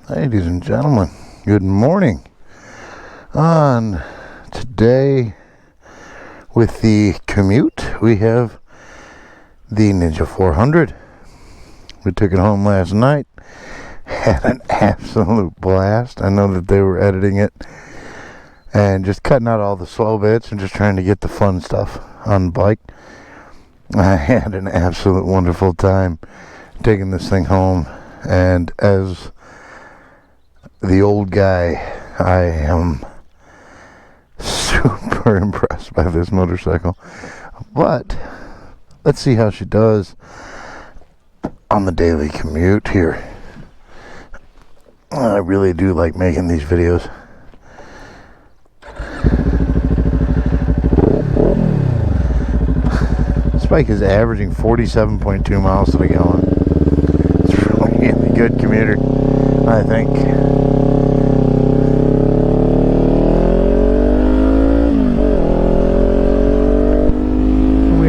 Ladies and gentlemen, good morning. On today with the Commute, we have the Ninja 400. We took it home last night, had an absolute blast. I know that they were editing it and just cutting out all the slow bits and just trying to get the fun stuff on the bike. I had an absolute wonderful time taking this thing home, and as the old guy, I am super impressed by this motorcycle. But let's see how she does on the daily commute here. I really do like making these videos. This bike is averaging 47.2 miles to the gallon. It's really a good commuter, I think.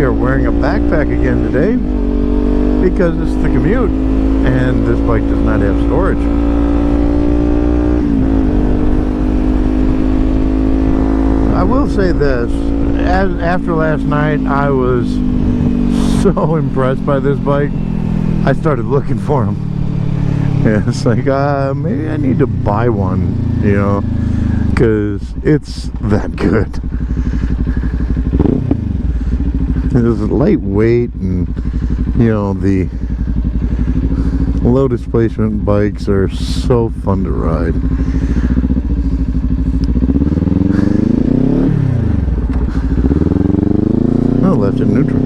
Wearing a backpack again today because it's the Commute and this bike does not have storage. I will say this, after last night I was so impressed by this bike, I started looking for them. Yeah, it's like maybe I need to buy one, you know, because it's that good. It's lightweight, and you know, the low displacement bikes are so fun to ride. Oh, left in neutral.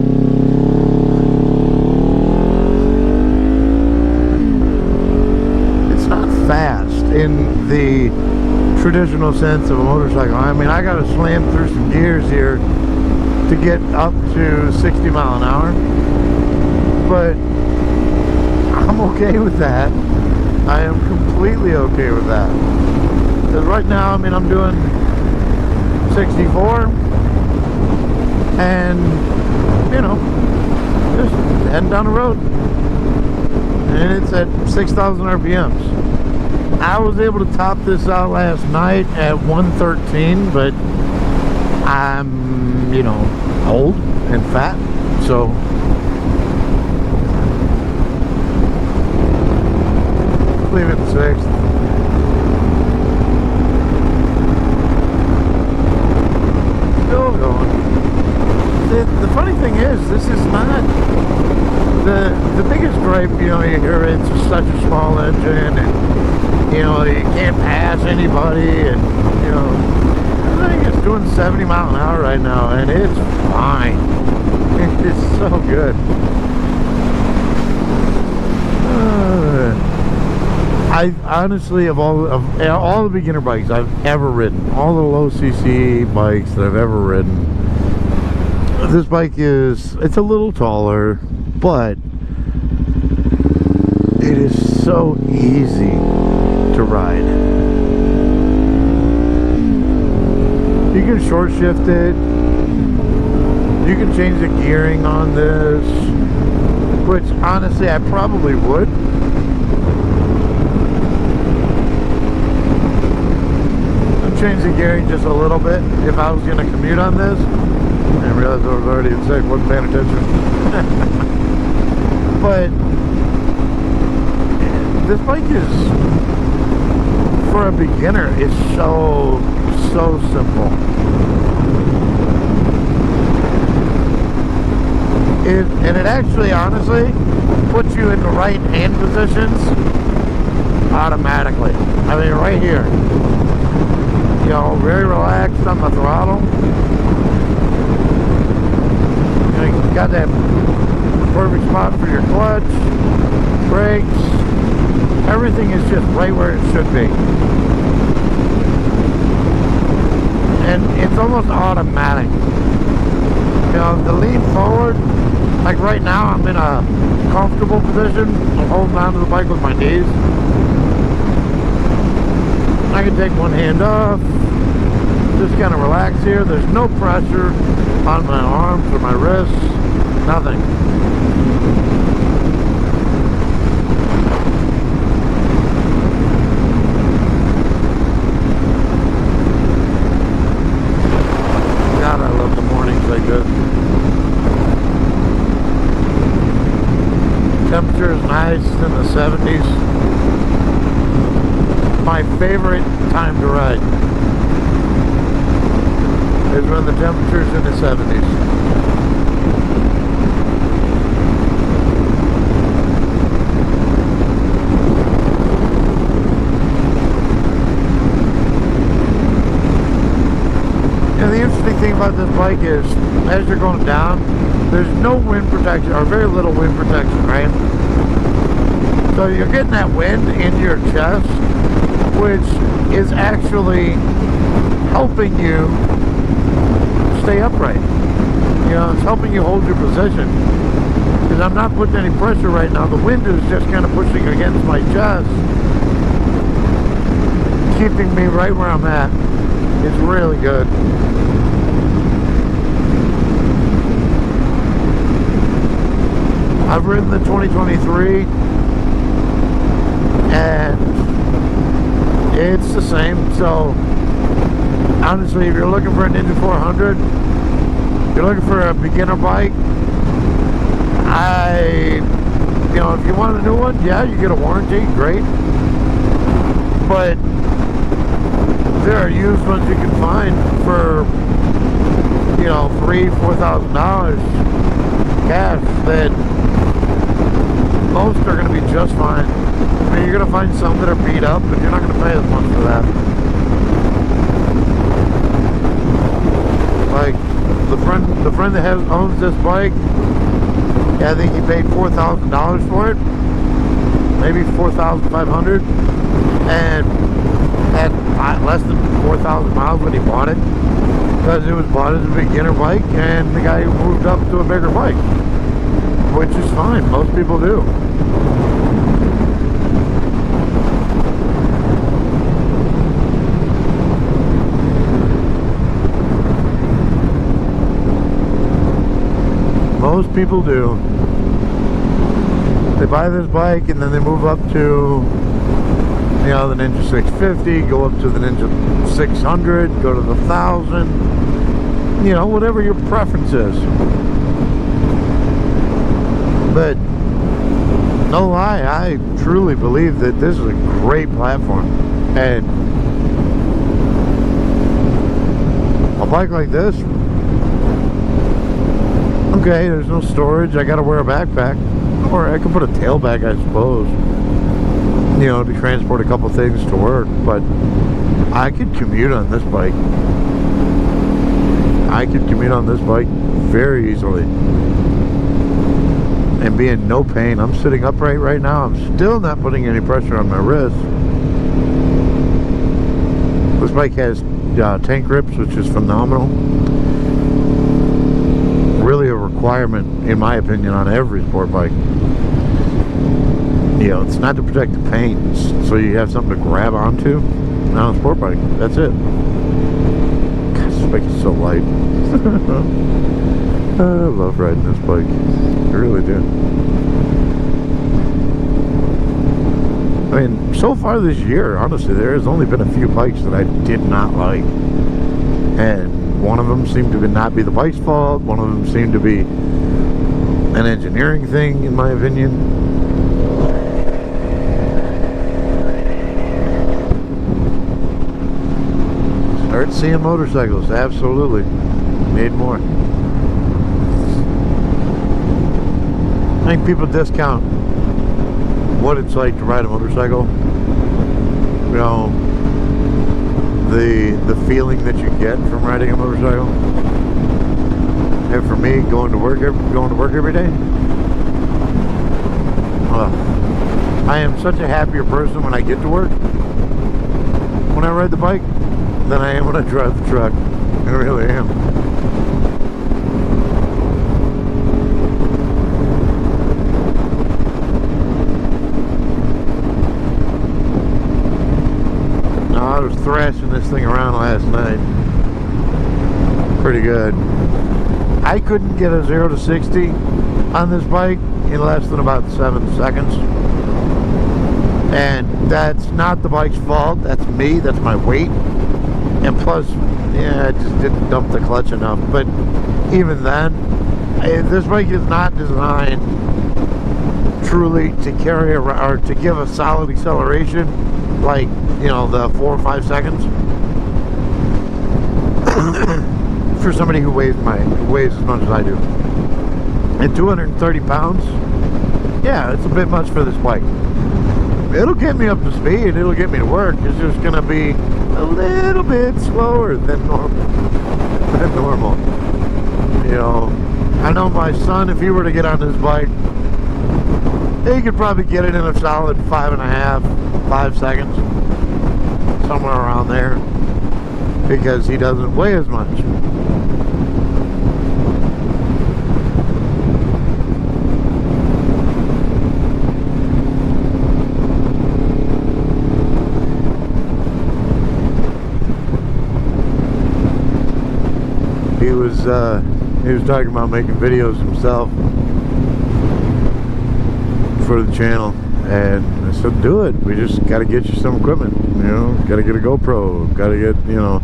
It's not fast in the traditional sense of a motorcycle. I mean, I gotta slam through some gears here to get up to 60 mile an hour, but I'm okay with that. I am completely okay with that, because right now, I mean, I'm doing 64 and, you know, just heading down the road, and it's at 6,000 RPMs. I was able to top this out last night at 113, but I'm, you know, old and fat, so leave it 6th. Still going. The funny thing is, this is not the biggest gripe. You know, you hear it's such a small engine, and you know, you can't pass anybody, and you know, I think it's doing 70 mile an hour right now, and it's fine. It's so good. I honestly, of all the beginner bikes I've ever ridden, all the low CC bikes that I've ever ridden, this bike it's a little taller, but it is so easy to ride. You can short shift it. You can change the gearing on this, which honestly I probably would. I'd change the gearing just a little bit if I was going to commute on this. I realized I was already in 6, wasn't paying attention. But this bike is, for a beginner, it's so simple. And it actually, honestly, puts you in the right hand positions automatically. I mean, right here. You know, very relaxed on the throttle. You know, you got that perfect spot for your clutch, brakes. Everything is just right where it should be. And it's almost automatic. You know, the lean forward, like right now I'm in a comfortable position. I'm holding onto the bike with my knees. I can take one hand off, just kind of relax here. There's no pressure on my arms or my wrists, nothing. temperature is nice, it's in the 70s. My favorite time to ride is when the temperature's in the 70s. And the interesting thing about this bike is, as you're going down, there's no wind protection, or very little wind protection, right? So you're getting that wind into your chest, which is actually helping you stay upright. You know, it's helping you hold your position. Because I'm not putting any pressure right now. The wind is just kind of pushing against my chest, keeping me right where I'm at. It's really good. I've ridden the 2023 and it's the same. So honestly, if you're looking for a Ninja 400, you're looking for a beginner bike, you know, if you want a new one, yeah, you get a warranty, great. But there are used ones you can find for, you know, $3,000-$4,000 cash that most are going to be just fine. I mean, you're going to find some that are beat up, but you're not going to pay as much for that. Like the friend that owns this bike, yeah, I think he paid $4,000 for it, maybe $4,500, and had less than 4,000 miles when he bought it, because it was bought as a beginner bike, and the guy moved up to a bigger bike, which is fine. Most people do. Most people do. They buy this bike and then they move up to, you know, the Ninja 650, go up to the Ninja 600, go to the 1000, you know, whatever your preference is. But no lie, I truly believe that this is a great platform, and a bike like this, okay, there's no storage, I gotta wear a backpack, or I could put a tailback, I suppose, you know, to transport a couple things to work. But I could commute on this bike. I could commute on this bike very easily and be in no pain. I'm sitting upright right now. I'm still not putting any pressure on my wrist. This bike has tank grips, which is phenomenal. Really a requirement, in my opinion, on every sport bike. You know, it's not to protect the paint, so you have something to grab onto. On a sport bike, that's it. God, this bike is so light. I love riding this bike. I really do. I mean, so far this year, honestly, there has only been a few bikes that I did not like. And one of them seemed to not be the bike's fault. One of them seemed to be an engineering thing, in my opinion. Start seeing motorcycles, absolutely. Need more. I think people discount what it's like to ride a motorcycle. You know, the feeling that you get from riding a motorcycle. And for me, going to work every day, I am such a happier person when I get to work, when I ride the bike, than I am when I drive the truck. I really am. I was thrashing this thing around last night. Pretty good. I couldn't get a 0 to 60 on this bike in less than about 7 seconds. And that's not the bike's fault. That's me. That's my weight. And plus, yeah, I just didn't dump the clutch enough. But even then, this bike is not designed truly to carry around, or to give a solid acceleration, like, you know, the 4 or 5 seconds. For somebody who weighs as much as I do. At 230 pounds, yeah, it's a bit much for this bike. It'll get me up to speed, it'll get me to work. It's just gonna be a little bit slower than normal. You know, I know my son, if he were to get on this bike, he could probably get it in a solid 5 seconds, somewhere around there, because he doesn't weigh as much. He was talking about making videos himself for the channel, and I said, do it. We just got to get you some equipment, you know, got to get a GoPro, got to get, you know,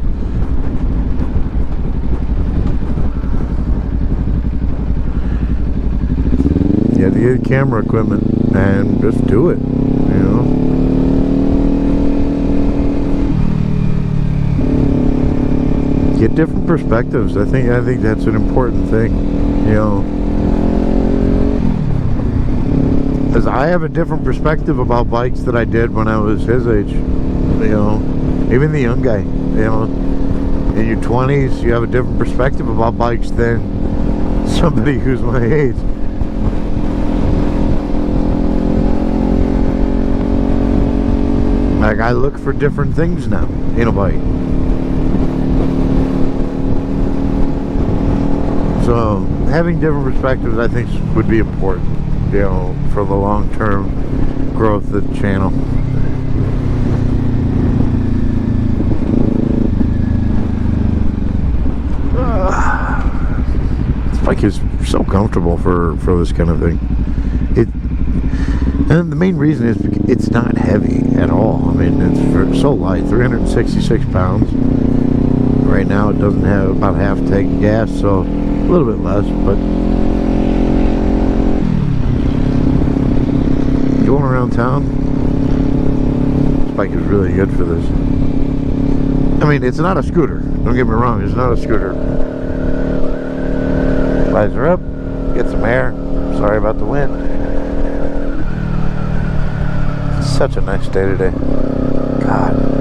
you have to get camera equipment and just do it, you know. Get different perspectives. I think that's an important thing, you know, because I have a different perspective about bikes that I did when I was his age, you know. Even the young guy, you know, in your 20s, you have a different perspective about bikes than somebody who's my age. Like, I look for different things now in a bike. So having different perspectives, I think, would be important, you know, for the long-term growth of the channel. This bike is so comfortable for this kind of thing. And the main reason is it's not heavy at all. I mean, it's so light, 366 pounds. Right now it doesn't have about half a tank of gas, so a little bit less, but going around town, this bike is really good for this. I mean, it's not a scooter, don't get me wrong, it's not a scooter. Flies her up, get some air. Sorry about the wind. It's such a nice day today. God.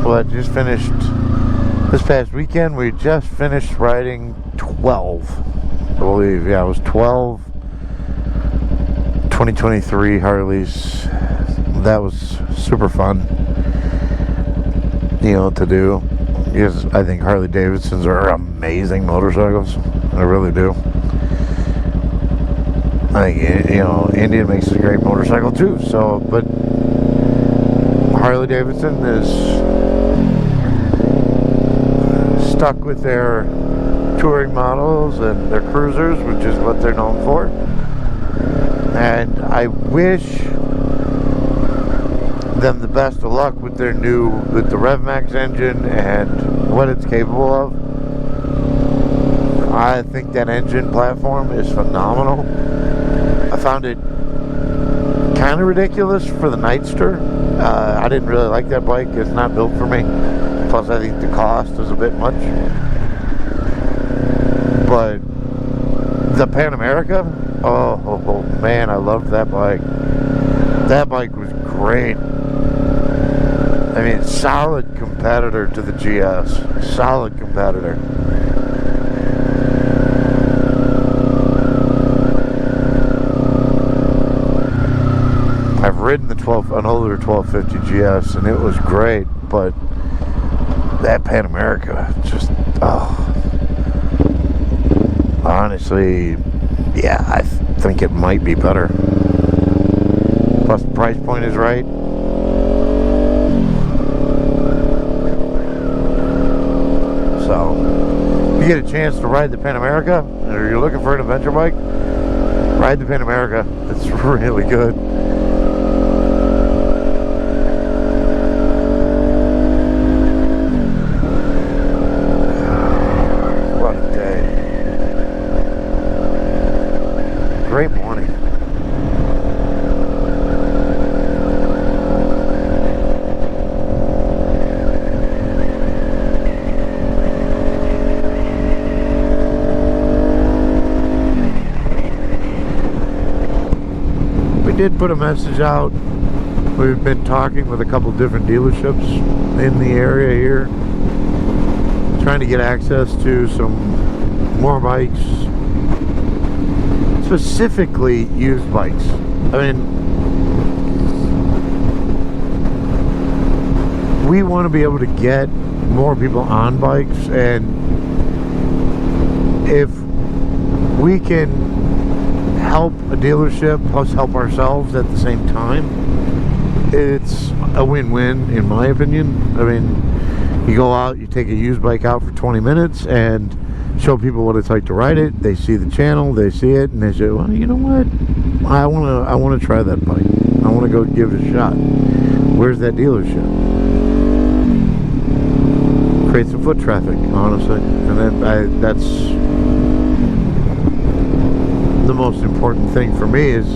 Well, I just finished this past weekend. We just finished riding 12, I believe. Yeah, it was 12 2023 Harleys. That was super fun, you know, to do, because I think Harley Davidsons are amazing motorcycles. I really do. I think, you know, Indian makes a great motorcycle too. So, but Harley Davidson is stuck with their touring models and their cruisers, which is what they're known for. And I wish them the best of luck with their with the RevMax engine and what it's capable of. I think that engine platform is phenomenal. I found it kind of ridiculous for the Nightster. I didn't really like that bike. It's not built for me. Plus, I think the cost is a bit much. But the Pan America, oh man, I loved that bike. That bike was great. I mean, solid competitor to the GS. Solid competitor. I've ridden an older 1250 GS, and it was great, but that Pan America, just, honestly, yeah, I think it might be better. Plus, the price point is right. So, if you get a chance to ride the Pan America, or you're looking for an adventure bike, ride the Pan America. It's really good. did put a message out. We've been talking with a couple different dealerships in the area here, trying to get access to some more bikes, specifically used bikes. I mean, we want to be able to get more people on bikes, and if we can help a dealership plus help ourselves at the same time, it's a win-win in my opinion. I mean, you go out, you take a used bike out for 20 minutes and show people what it's like to ride it. They see the channel, they see it, and they say, well, you know what, I want to try that bike. I want to go give it a shot. Where's that dealership? Create some foot traffic, honestly, and then that's the most important thing for me. Is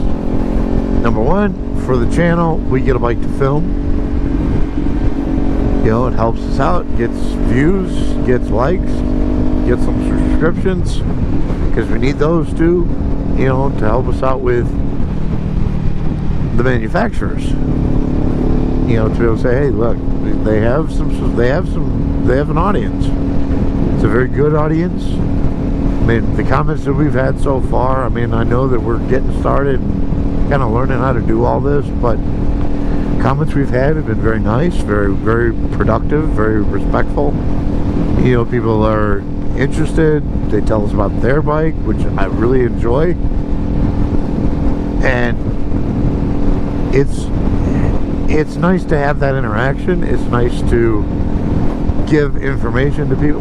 number one, for the channel, we get a bike to film. You know, it helps us out, gets views, gets likes, gets some subscriptions, because we need those too, you know, to help us out with the manufacturers. You know, to be able to say, hey, look, they have an audience. It's a very good audience. I mean, the comments that we've had so far, I mean, I know that we're getting started and kind of learning how to do all this, but comments we've had have been very nice, very, very productive, very respectful. You know, people are interested. They tell us about their bike, which I really enjoy. And it's nice to have that interaction. It's nice to give information to people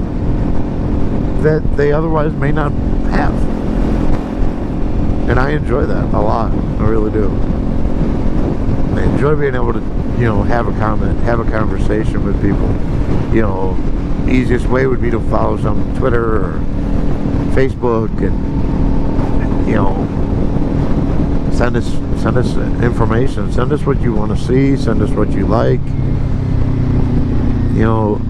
that they otherwise may not have. And I enjoy that a lot. I really do. I enjoy being able to, you know, have a comment, have a conversation with people. You know, easiest way would be to follow some on Twitter or Facebook, and, you know, send us information. Send us what you want to see. Send us what you like. You know,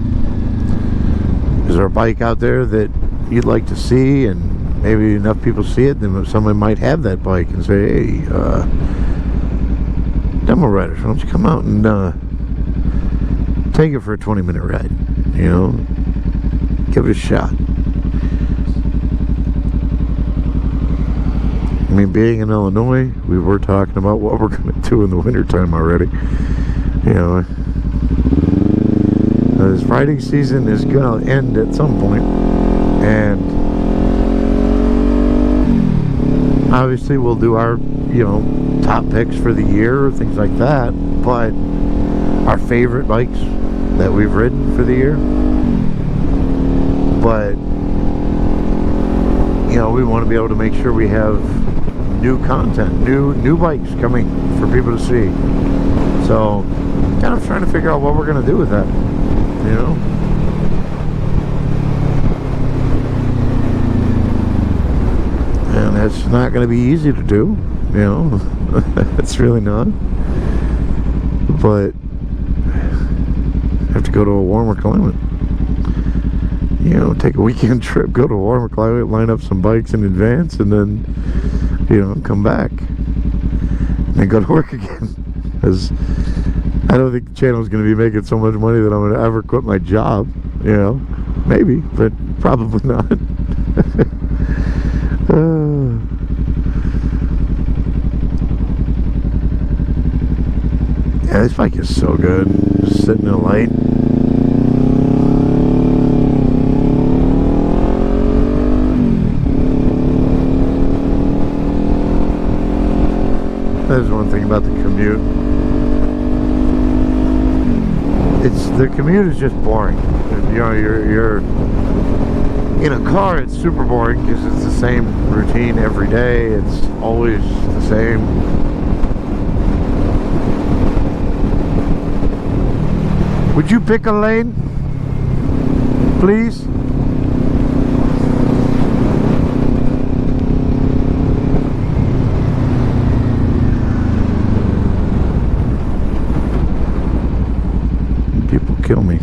is there a bike out there that you'd like to see, and maybe enough people see it, then somebody might have that bike and say, hey, demo riders, why don't you come out and take it for a 20-minute ride? You know, give it a shot. I mean, being in Illinois, we were talking about what we're going to do in the wintertime already. You know, this riding season is going to end at some point, and obviously we'll do our, you know, top picks for the year, things like that, but our favorite bikes that we've ridden for the year. But, you know, we want to be able to make sure we have new content, new bikes coming for people to see. So, kind of trying to figure out what we're going to do with that, you know. And it's not going to be easy to do, you know. It's really not. But I have to go to a warmer climate. You know, take a weekend trip, go to a warmer climate, line up some bikes in advance, and then, you know, come back and then go to work again. Because I don't think the channel is going to be making so much money that I'm going to ever quit my job. You know, maybe, but probably not. Yeah, this bike is so good. Just sitting in the light. There's one thing about the Commute. The Commute is just boring. You know, you're in a car. It's super boring because it's the same routine every day. It's always the same. Would you pick a lane, please? People kill me.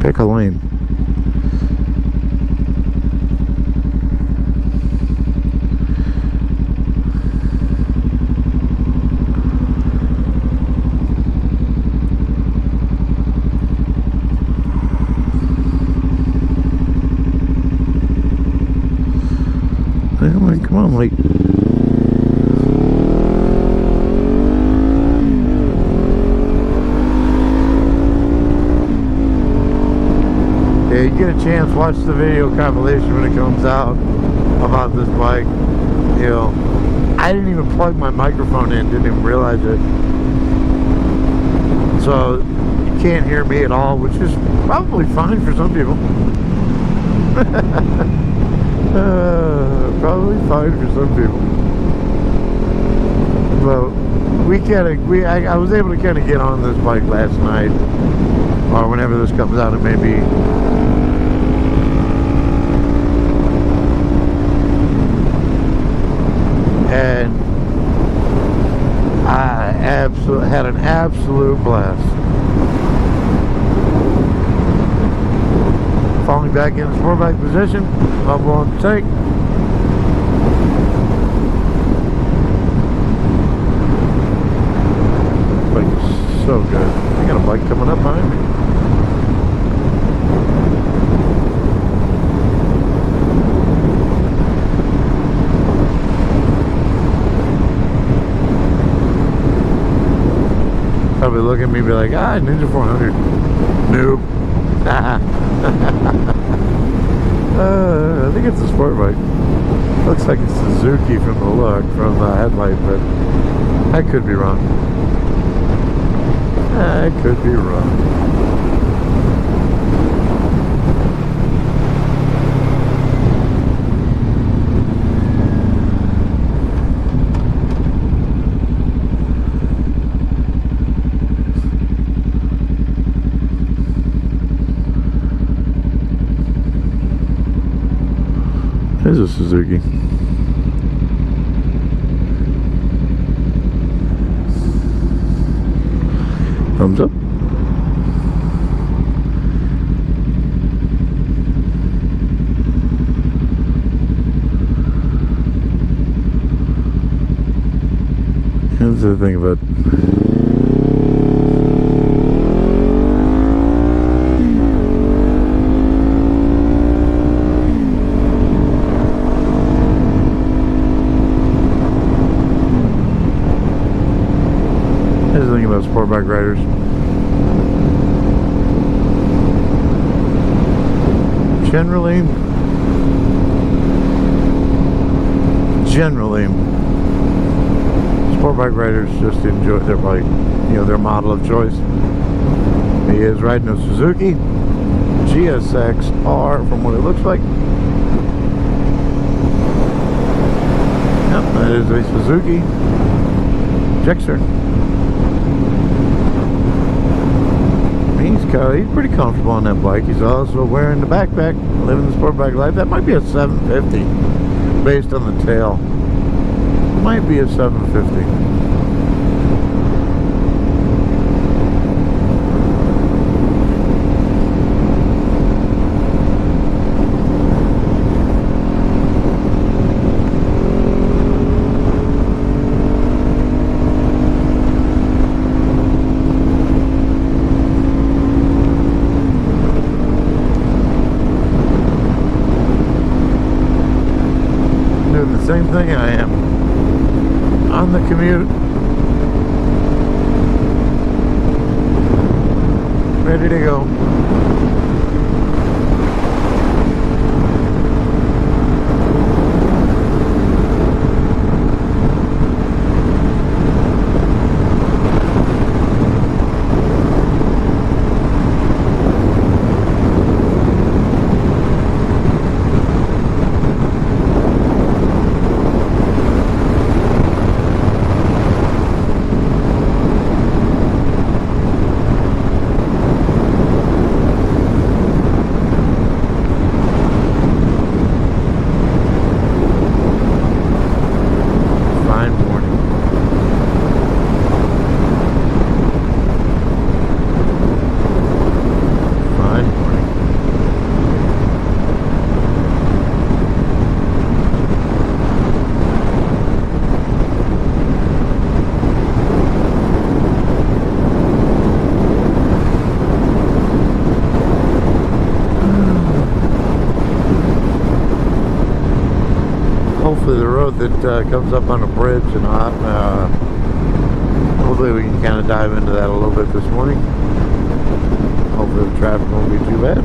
Pick a lane. Yeah, you get a chance, watch the video compilation when it comes out about this bike. You know, I didn't even plug my microphone in, didn't even realize it. So you can't hear me at all, which is probably fine for some people. Probably fine for some people. But I was able to kind of get on this bike last night, or whenever this comes out, it may be. And I had an absolute blast. Falling back in the sport bike position, I'm willing to take. Bike is so good. I got a bike coming up behind me. Probably look at me and be like, Ninja 400. Nope. I think it's a sport bike. Looks like it's Suzuki from the look, from the headlight, but I could be wrong. I could be wrong. There's a Suzuki. Thumbs up. Here's the thing about sport bike riders. Generally, sport bike riders just enjoy their bike, you know, their model of choice. He is riding a Suzuki GSX-R from what it looks like. Yep, that is a Suzuki Gixxer. He's pretty comfortable on that bike. He's also wearing the backpack, living the sport bike life. That might be a 750 based on the tail. Might be a 750. Same thing I am on the Commute, ready to go. Hopefully the road that comes up on a bridge and hopefully we can kind of dive into that a little bit this morning. Hopefully hopefully the traffic won't be too bad.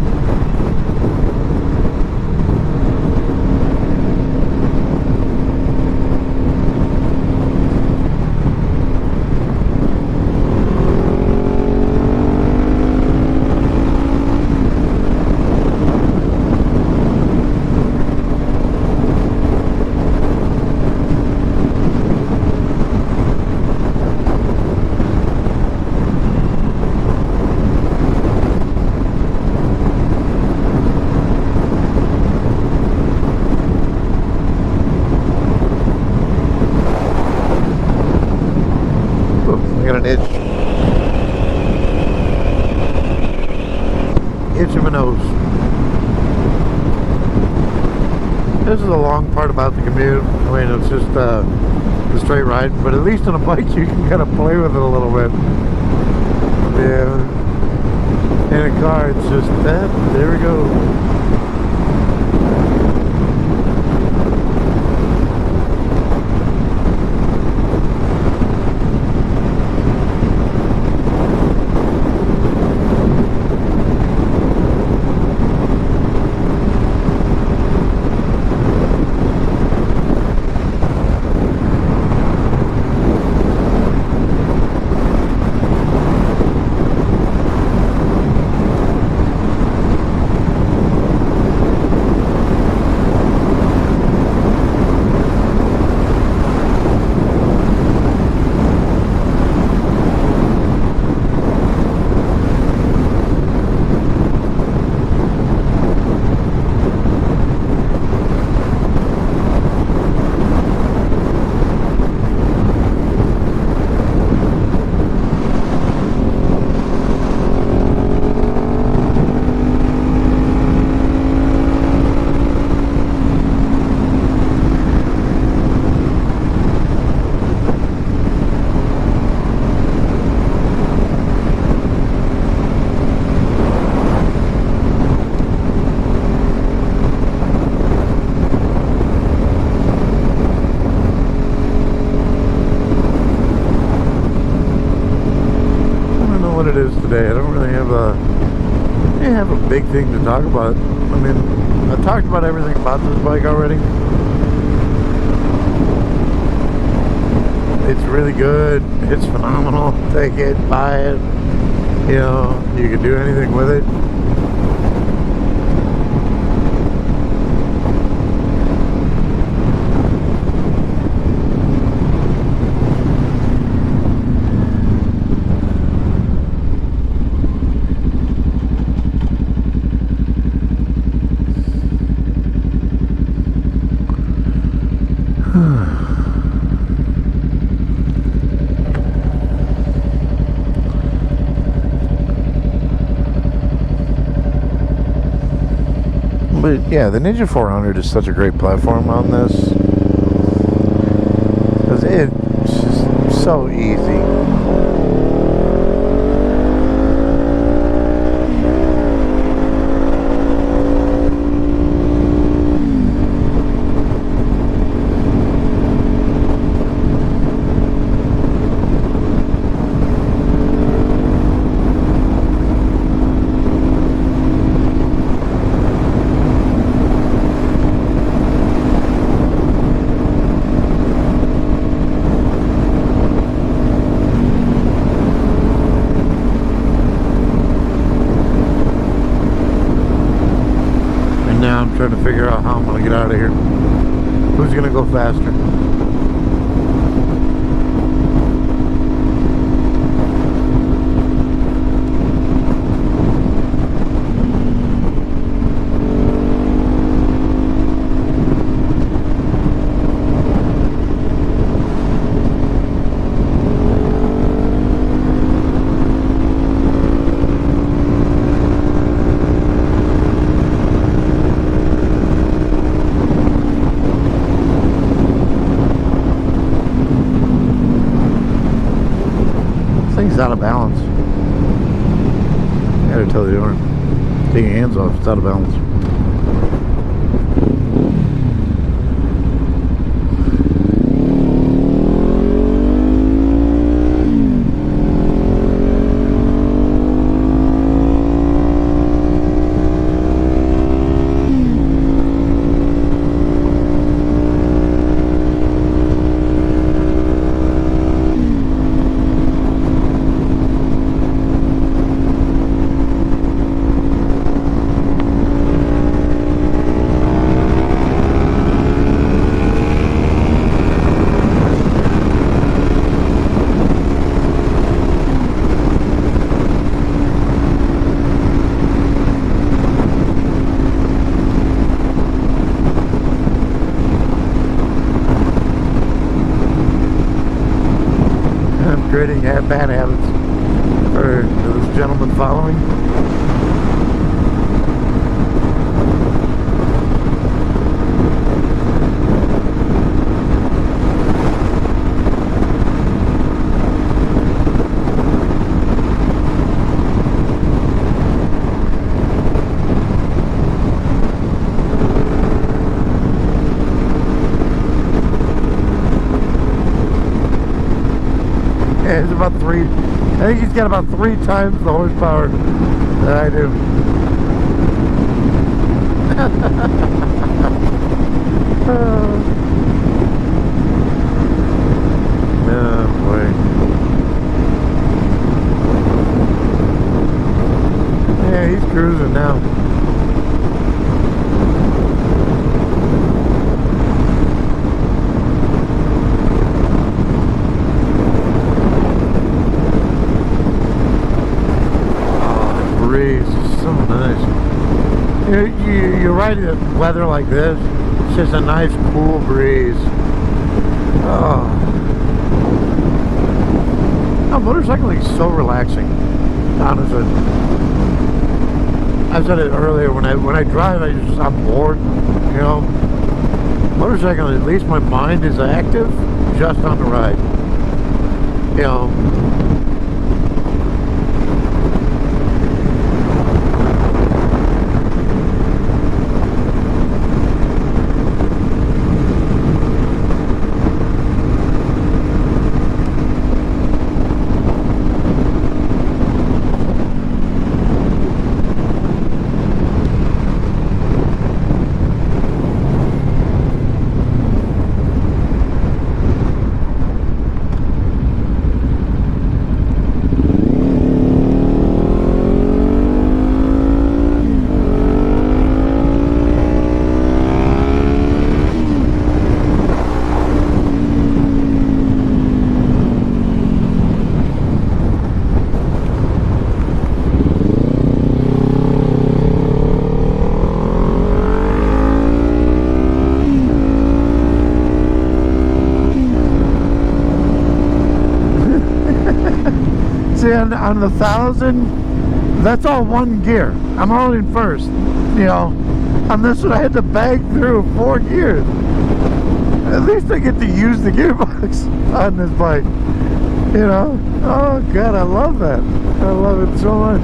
Itch in my nose. This is the long part about the Commute. I mean, it's just the straight ride, but at least on a bike you can kind of play with it a little bit. Yeah. In a car, it's just that. There we go. It is today. I don't really have a big thing to talk about. I mean, I talked about everything about this bike already. It's really good. It's phenomenal. Take it, buy it. You know, you can do anything with it. But yeah, the Ninja 400 is such a great platform on this, because it's just so easy. Trying to figure out how I'm going to get out of here. Who's going to go faster? It's out of balance. I gotta tell the owner. Take your hands off, it's out of balance. creating bad habits for this gentleman following. It's about I think he's got about 3 times the horsepower that I do. Oh boy. Yeah, he's cruising now. You're right in weather like this. It's just a nice cool breeze. Oh, motorcycling is so relaxing. Honestly, I said it earlier. When I drive, I'm bored. You know, motorcycling, at least my mind is active just on the ride. You know. On the 1000, that's all one gear. I'm all in first. You know, on this one I had to bag through 4 gears. At least I get to use the gearbox on this bike. You know, oh god, I love that. I love it so much.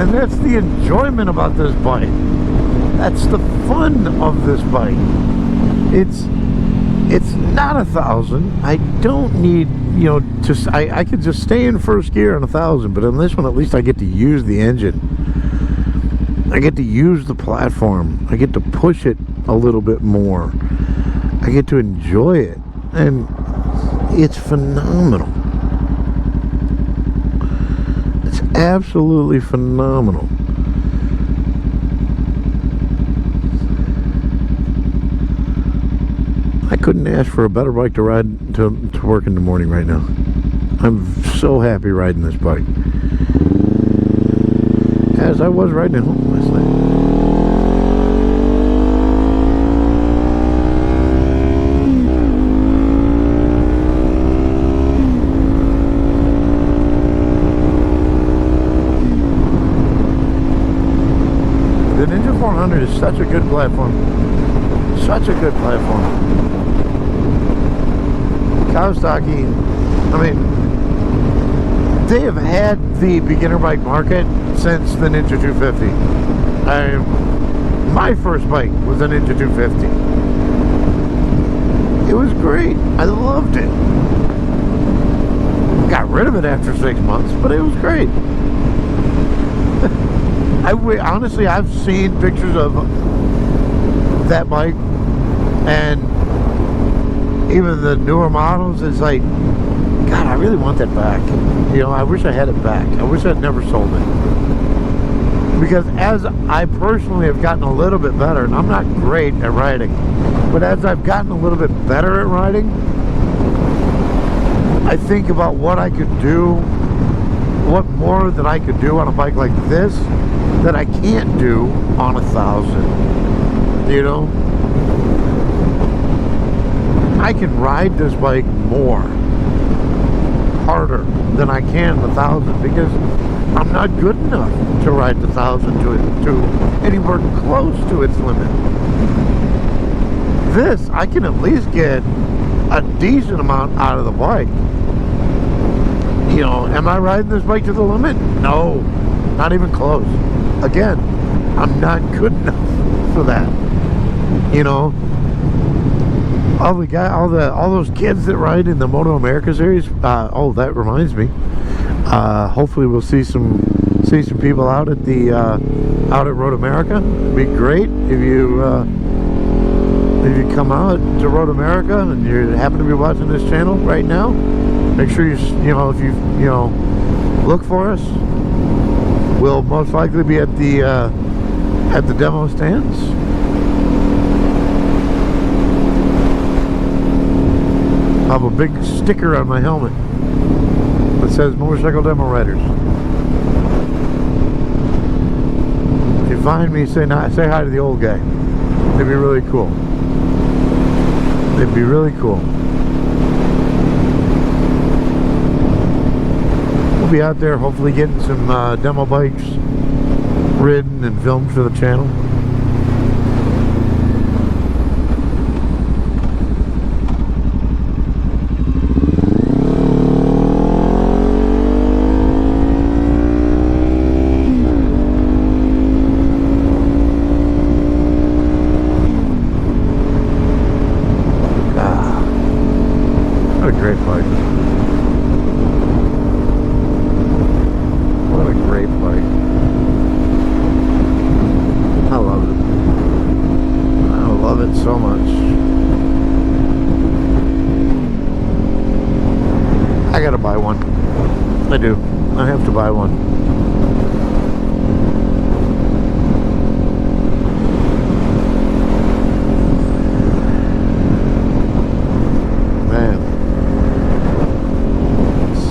And that's the enjoyment about this bike. That's the fun of this bike. It's not 1000. I don't need, you know, I could just stay in first gear on 1000, but on this one at least I get to use the engine. I get to use the platform. I get to push it a little bit more. I get to enjoy it, and it's phenomenal. It's absolutely phenomenal. I couldn't ask for a better bike to ride to work in the morning right now. I'm so happy riding this bike. As I was riding it home last night. The Ninja 400 is such a good platform. Such a good platform. Kawasaki, I mean, they have had the beginner bike market since the Ninja 250. My first bike was a Ninja 250. It was great. I loved it. Got rid of it after 6 months, but it was great. Honestly, I've seen pictures of that bike, and even the newer models, it's like, God, I really want that back. You know, I wish I had it back. I wish I'd never sold it. Because as I personally have gotten a little bit better, and I'm not great at riding, but as I've gotten a little bit better at riding, I think about what I could do, what more that I could do on a bike like this that I can't do on 1000. You know? I can ride this bike more, harder than I can the 1000, because I'm not good enough to ride the 1000 to anywhere close to its limit. This, I can at least get a decent amount out of the bike. You know, am I riding this bike to the limit? No, not even close. Again, I'm not good enough for that. You know, all those kids that ride in the Moto America series. Oh, that reminds me. Hopefully, we'll see some people out at the out at Road America. It'd be great if you come out to Road America and you happen to be watching this channel right now. Make sure if you look for us. We'll most likely be at the demo stands. I have a big sticker on my helmet that says Motorcycle Demo Riders. If you find me, say hi to the old guy. It'd be really cool. It'd be really cool. We'll be out there hopefully getting some demo bikes ridden and filmed for the channel. What a great bike. What a great bike. I love it. I love it so much. I gotta buy one. I do. I have to buy one.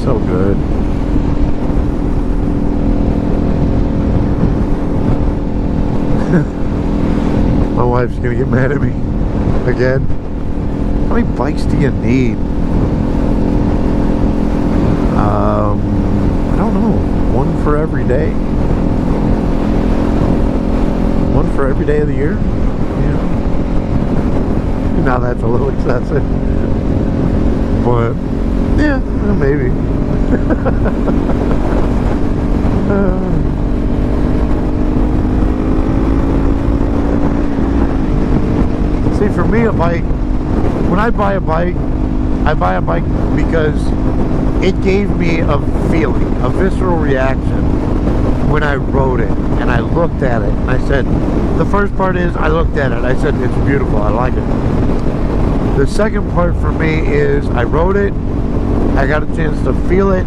So good. My wife's gonna get mad at me again. How many bikes do you need? I don't know. One for every day. One for every day of the year. Yeah. Now that's a little excessive, but yeah, well, maybe. See, for me, a bike, when I buy a bike because it gave me a feeling, a visceral reaction when I rode it and I looked at it and I said, the first part is I looked at it, I said, it's beautiful, I like it. The second part for me is I rode it, I got a chance to feel it.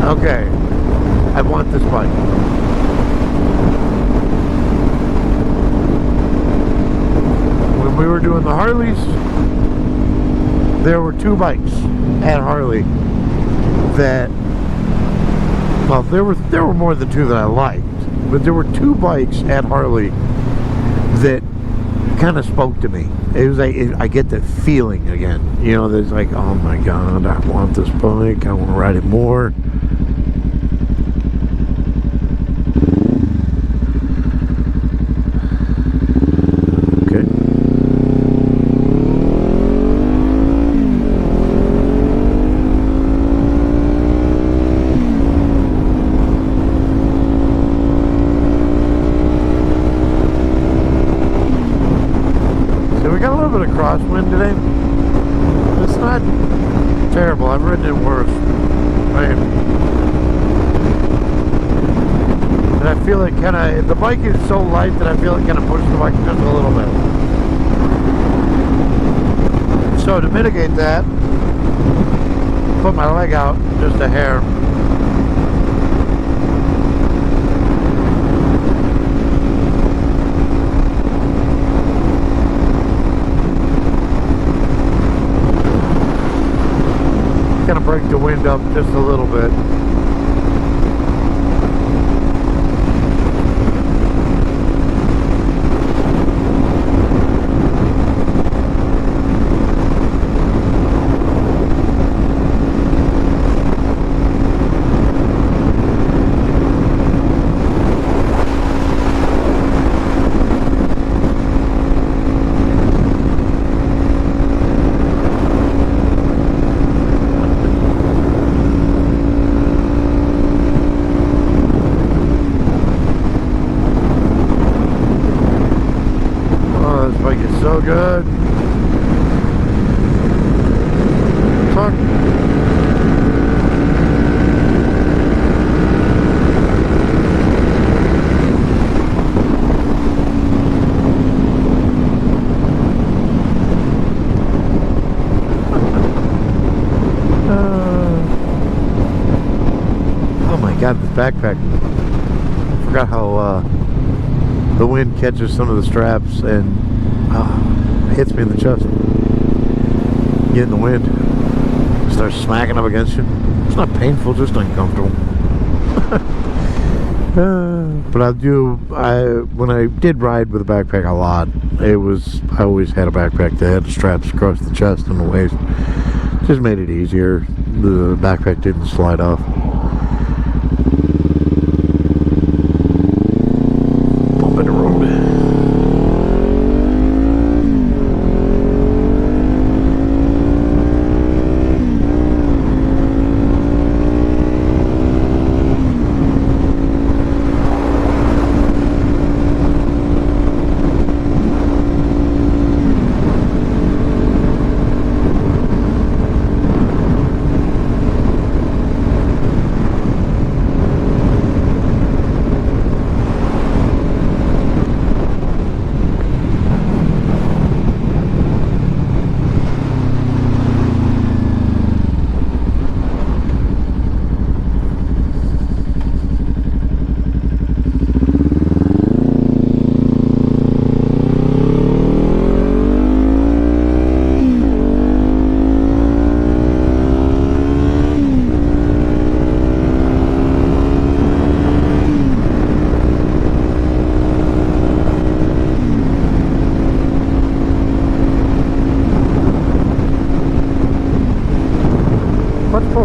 Okay, I want this bike. When we were doing the Harleys, there were two bikes at Harley that, well, there were more than two that I liked, but there were two bikes at Harley that kind of spoke to me. It was like, I get that feeling again. You know, there's like, oh my God, I want this bike. I want to ride it more. Okay. We got a little bit of crosswind today. It's not terrible. I've ridden it worse. Right? And I feel it kind of, the bike is so light that I feel it kind of pushes the bike just a little bit. So to mitigate that, put my leg out just a hair. Gonna break the wind up just a little bit. Oh, this bike is so good. Fuck. Oh my god, this backpack. I forgot how the wind catches some of the straps and hits me in the chest. Get in the wind, starts smacking up against you. It's not painful, just uncomfortable. But when I did ride with a backpack a lot, I always had a backpack that had straps across the chest and the waist. Just made it easier. The backpack didn't slide off. Bump in the road.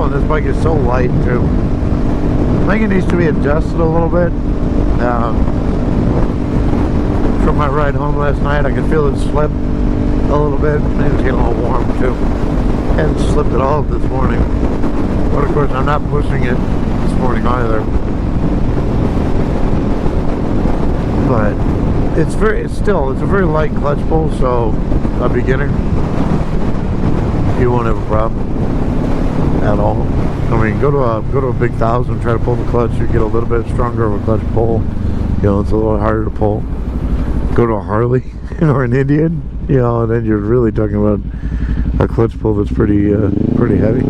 This bike is so light too. I think it needs to be adjusted a little bit. From my ride home last night, I could feel it slip a little bit. Maybe it's getting a little warm too. Hadn't slipped at all this morning, but of course I'm not pushing it this morning either. But it's a very light clutch pull, so a beginner, you won't have a problem at all. I mean, go to a big 1000, try to pull the clutch, you get a little bit stronger of a clutch pull. You know, it's a little harder to pull. Go to a Harley or an Indian, you know, and then you're really talking about a clutch pull that's pretty heavy.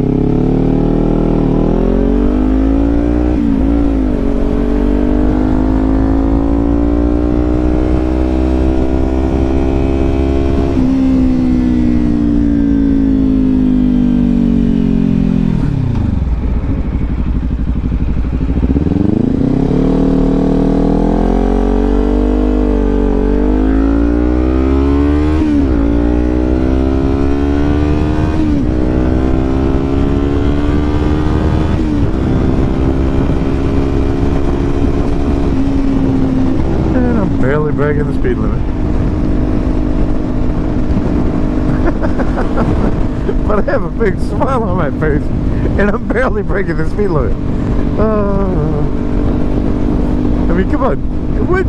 Breaking the speed limit. But I have a big smile on my face and I'm barely breaking the speed limit. I mean, come on.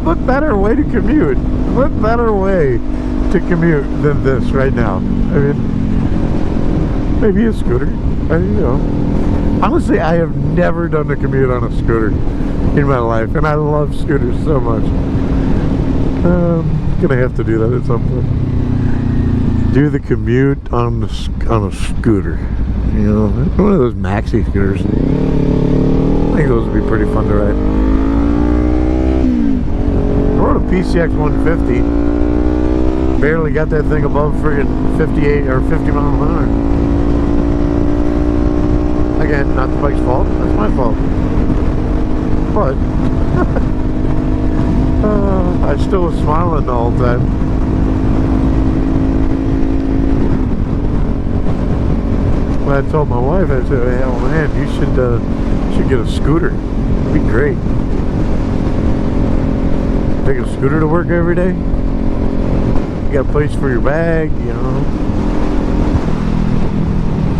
What better way to commute? What better way to commute than this right now? I mean, maybe a scooter. You know. Honestly, I have never done a commute on a scooter in my life, and I love scooters so much. I'm gonna have to do that at some point. Do the commute on a scooter, you know, one of those maxi scooters. I think those would be pretty fun to ride. I rode a PCX 150. Barely got that thing above friggin' 58 or 50 miles an hour. Again, not the bike's fault. That's my fault. But. I still was smiling the whole time. When I told my wife, I said, "Hey, oh man, you should get a scooter. It'd be great. Take a scooter to work every day. You got a place for your bag, you know.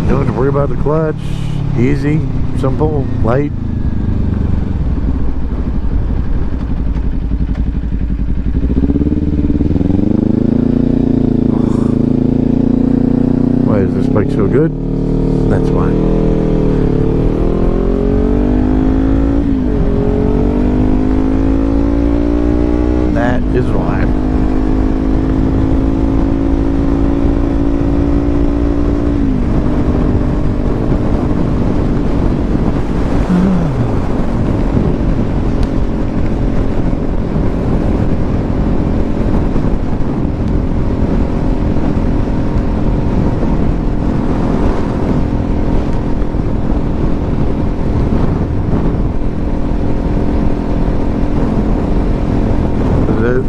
You don't have to worry about the clutch. Easy, simple, light." bike's so good, that's why. That is why.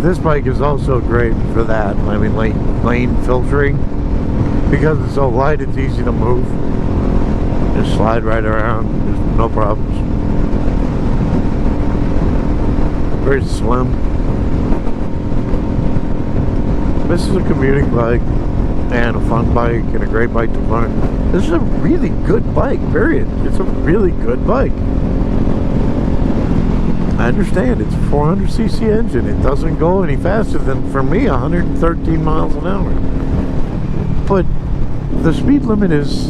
This bike is also great for that. I mean, lane filtering. Because it's so light, it's easy to move. Just slide right around. There's no problems. Very slim. This is a commuting bike and a fun bike and a great bike to learn. This is a really good bike, period. It's a really good bike. I understand it's a 400cc engine. It doesn't go any faster than, for me, 113 miles an hour. But the speed limit is,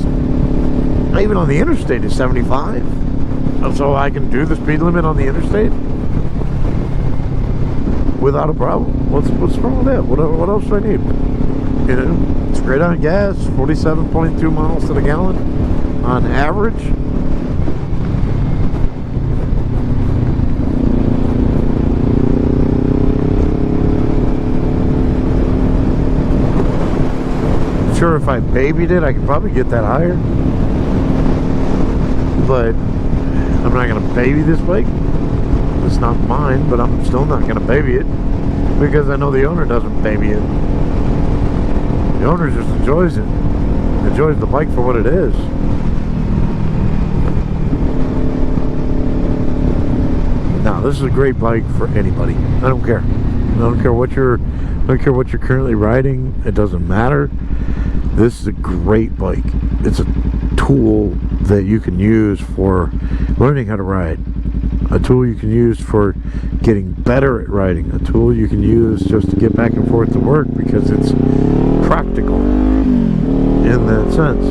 even on the interstate, is 75. So I can do the speed limit on the interstate without a problem. What's wrong with that? What else do I need? You know, it's great on gas, 47.2 miles to the gallon on average. Sure, if I babied it, I could probably get that higher, but I'm not gonna baby this bike. It's not mine, but I'm still not gonna baby it because I know the owner doesn't baby it. The owner just enjoys it, enjoys the bike for what it is. Now, this is a great bike for anybody. I don't care. I don't care what you're currently riding. It doesn't matter. This is a great bike. It's a tool that you can use for learning how to ride. A tool you can use for getting better at riding. A tool you can use just to get back and forth to work because it's practical in that sense.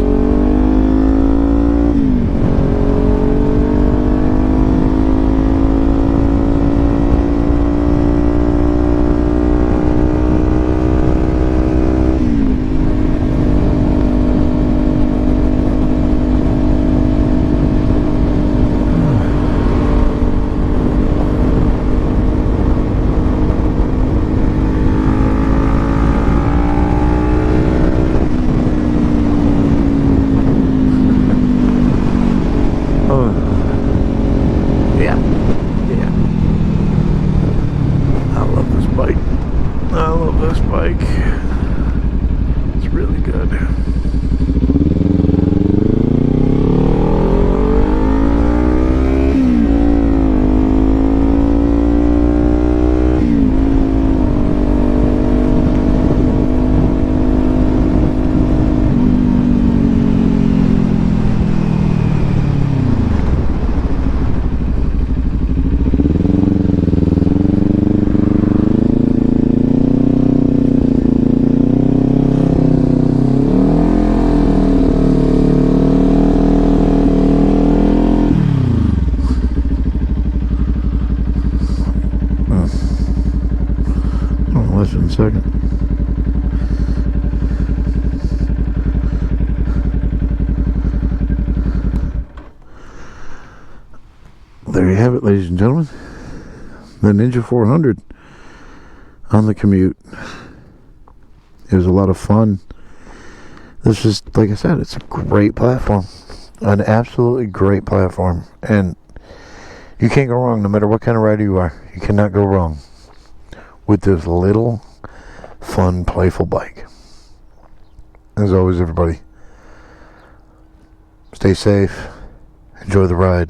Second. There you have it, ladies and gentlemen. The Ninja 400 on the Commute. It was a lot of fun. This is, like I said, it's a great platform. An absolutely great platform. And you can't go wrong no matter what kind of rider you are. You cannot go wrong with this little fun, playful bike. As always, everybody, stay safe, enjoy the ride.